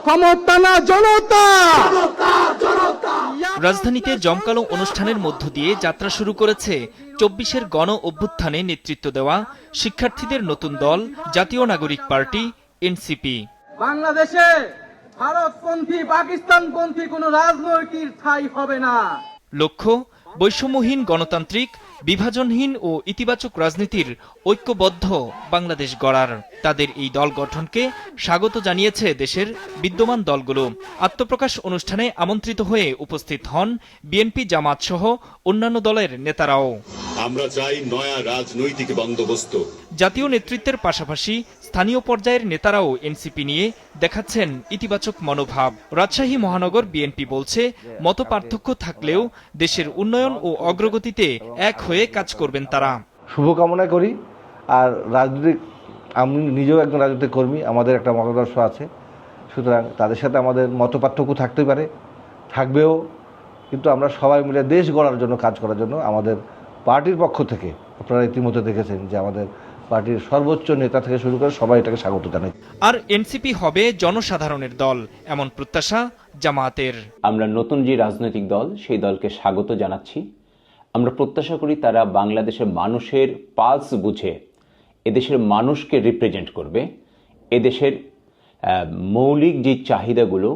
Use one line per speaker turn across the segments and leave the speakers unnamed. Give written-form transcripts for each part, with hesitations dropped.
ক্ষমতা না জনতা।
রাজধানীতে জমকালো অনুষ্ঠানের মধ্য দিয়ে যাত্রা শুরু করেছে ২৪-এর গণ অভ্যুত্থানে নেতৃত্ব দেওয়া শিক্ষার্থীদের নতুন দল জাতীয় নাগরিক পার্টি এনসিপি।
বাংলাদেশে ভারতপন্থী পাকিস্তানপন্থী কোনো রাজনৈতিক ঠাঁই হবে না।
লক্ষ্য বৈষম্যহীন গণতান্ত্রিক বিভাজনহীন ও ইতিবাচক রাজনীতির ঐক্যবদ্ধ বাংলাদেশ গড়ার। তাদের এই দল গঠনকে স্বাগত জানিয়েছে দেশের বিদ্যমান দলগুলো। আত্মপ্রকাশ অনুষ্ঠানে আমন্ত্রিত হয়ে উপস্থিত হন বিএনপি, জামাত সহ অন্যান্য দলের নেতারাও।
আমরা চাই নয়া রাজনৈতিক বন্দোবস্ত।
জাতীয় নেতৃত্বের পাশাপাশি স্থানীয় পর্যায়ের নেতারাও এনসিপি নিয়ে দেখাচ্ছেন ইতিবাচক মনোভাব। রাজশাহী মহানগর বিএনপি বলছে, মতপার্থক্য থাকলেও দেশের উন্নয়ন ও অগ্রগতিতে এক হয়ে কাজ করবেন তারা।
শুভকামনা করি। আর রাজনৈতিক, আমি নিজেও একজন রাজনৈতিক কর্মী, আমাদের একটা মতাদর্শ আছে, সুতরাং তাদের সাথে আমাদের মতপার্থক্য থাকতে পারে, থাকবেও, কিন্তু আমরা সবাই মিলে দেশ গড়ার জন্য কাজ করার জন্য আমাদের পার্টির পক্ষ থেকে, আপনারা ইতিমধ্যে দেখেছেন যে আমাদের পার্টির সর্বোচ্চ নেতা থেকে শুরু করে সবাই এটাকে স্বাগত জানাই।
আর এনসিপি হবে জনসাধারণের দল, এমন প্রত্যাশা জামায়াতের।
আমরা নতুন যে রাজনৈতিক দল, সেই দলকে স্বাগত জানাচ্ছি। আমরা প্রত্যাশা করি তারা বাংলাদেশের মানুষের পালস বুঝে এদেশের মানুষকে রিপ্রেজেন্ট করবে, এদেশের মৌলিক যে চাহিদাগুলো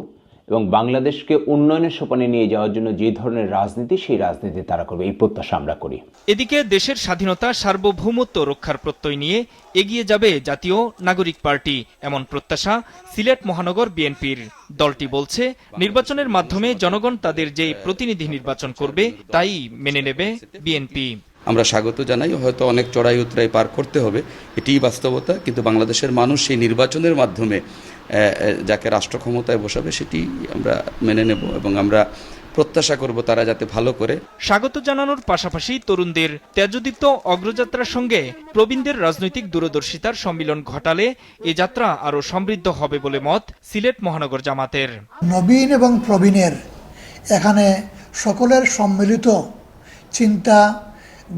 এবং বাংলাদেশকে উন্নয়নের সোপানে নিয়ে যাওয়ার জন্য যে ধরনের রাজনীতি, সেই রাজনীতি তারা করবে, এই প্রত্যাশা আমরা করি।
এদিকে দেশের স্বাধীনতা সার্বভৌমত্ব রক্ষার প্রত্যয় নিয়ে এগিয়ে যাবে জাতীয় নাগরিক পার্টি, এমন প্রত্যাশা সিলেট মহানগর বিএনপির। দলটি বলছে, নির্বাচনের মাধ্যমে জনগণ তাদের যে প্রতিনিধি নির্বাচন করবে তাই মেনে নেবে বিএনপি।
আমরা স্বাগত জানাই। হয়তো অনেক চড়াই উতরাই পার করতে হবে, এটিই বাস্তবতা, কিন্তু বাংলাদেশের মানুষ সেই নির্বাচনের মাধ্যমে যাকে রাষ্ট্র ক্ষমতায় বসাবে সেটি আমরা মেনে নেব এবং আমরা প্রত্যাশা করব তারা যাতে ভালো করে।
স্বাগত জানানোর পাশাপাশি তরুণদের তেজদীপ্ত অগ্রযাত্রার সঙ্গে প্রবীণদের রাজনৈতিক দূরদর্শিতার সম্মিলন ঘটালে এ যাত্রা আরও সমৃদ্ধ হবে বলে মত সিলেট মহানগর জামাতের।
নবীন এবং প্রবীণের এখানে সকলের সম্মিলিত চিন্তা,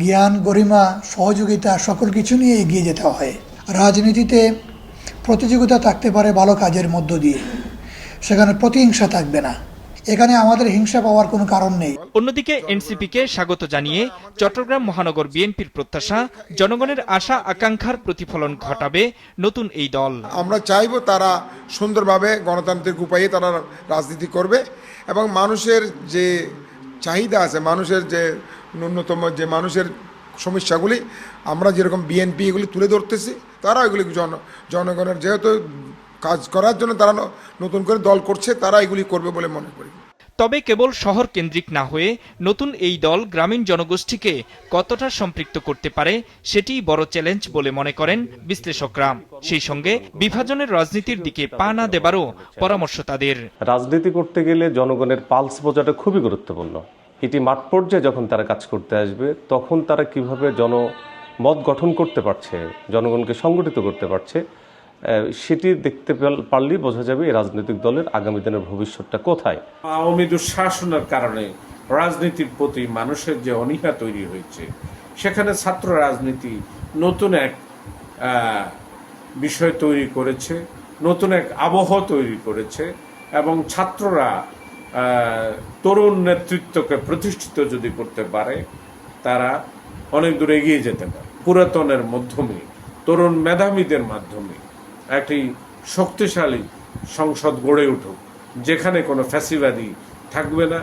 জ্ঞান, গরিমা, সহযোগিতা সকল কিছু নিয়ে এগিয়ে যেতে হয়। রাজনীতিতে প্রতিযোগিতা থাকতে পারে ভালো কাজের মধ্য দিয়ে, সেখানে প্রতিহিংসা থাকবে না। এখানে আমাদের হিংসা পাওয়ার কোনো কারণ নেই।
অন্যদিকে এনসিপিকে স্বাগত জানিয়ে চট্টগ্রাম মহানগর বিএনপির প্রত্যাশা, জনগণের আশা আকাঙ্ক্ষার প্রতিফলন ঘটাবে নতুন এই দল।
আমরা চাইব তারা সুন্দরভাবে গণতান্ত্রিক উপায়ে তারা রাজনীতি করবে এবং মানুষের যে চাহিদা আছে, মানুষের যে ন্যূনতম যে মানুষের সমস্যাগুলি আমরা যেরকম বিএনপি এগুলি তুলে ধরতেছি, তারা এগুলি জনগণের যেহেতু কাজ করার জন্য তারা নতুন করে দল করছে, তারা এগুলি করবে বলে মনে করি।
তবে কেবল শহর কেন্দ্রিক না হয়ে নতুন এই দল গ্রামীণ জনগোষ্ঠীকে কতটা সম্পৃক্ত করতে পারে সেটিই বড় চ্যালেঞ্জ বলে মনে করেন বিশ্লেষকরা। সেই সঙ্গে বিভাজনের রাজনীতির দিকে পা না দেবারও পরামর্শ তাদের।
রাজনীতি করতে গেলে জনগণের পালস বোঝাটা খুবই গুরুত্বপূর্ণ। এটি মাঠ পর্যায়ে যখন তারা কাজ করতে আসবে, তখন তারা কিভাবে জনমত গঠন করতে পারছে, জনগণকে সংগঠিত করতে পারছে, সেটি দেখতে পারলেই বোঝা যাবে এই রাজনৈতিক দলের আগামী দিনের ভবিষ্যৎটা কোথায়।
আওয়ামী দুঃশাসনের কারণে রাজনীতির প্রতি মানুষের যে অনীহা তৈরি হয়েছে, সেখানে ছাত্র রাজনীতি নতুন এক বিষয় তৈরি করেছে, নতুন এক আবহ তৈরি করেছে এবং ছাত্ররা তরুণ নেতৃত্বকে প্রতিষ্ঠিত যদি করতে পারে, তারা অনেক দূর এগিয়ে যেতে পারে। পুরাতনের মাধ্যমে, তরুণ মেধাবীদের মাধ্যমে একটি শক্তিশালী সংসদ গড়ে উঠুক, যেখানে কোনো ফ্যাসিবাদী থাকবে না।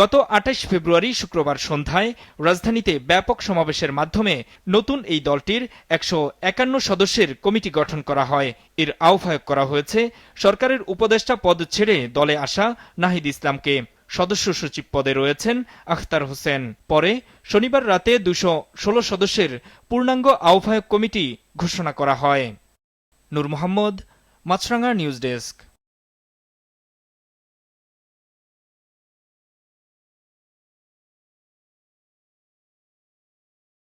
গত ২৮ ফেব্রুয়ারি শুক্রবার সন্ধ্যায় রাজধানীতে ব্যাপক সমাবেশের মাধ্যমে নতুন এই দলটির ১৫১ সদস্যের কমিটি গঠন করা হয়। এর আহ্বায়ক করা হয়েছে সরকারের উপদেষ্টা পদ ছেড়ে দলে আসা নাহিদ ইসলামকে। সদস্য সচিব পদে রয়েছেন আখতার হোসেন। পরে শনিবার রাতে ২১৬ সদস্যের পূর্ণাঙ্গ আহ্বায়ক কমিটি ঘোষণা করা হয়। নূর মোহাম্মদ, মাছরাঙ্গা নিউজ ডেস্ক।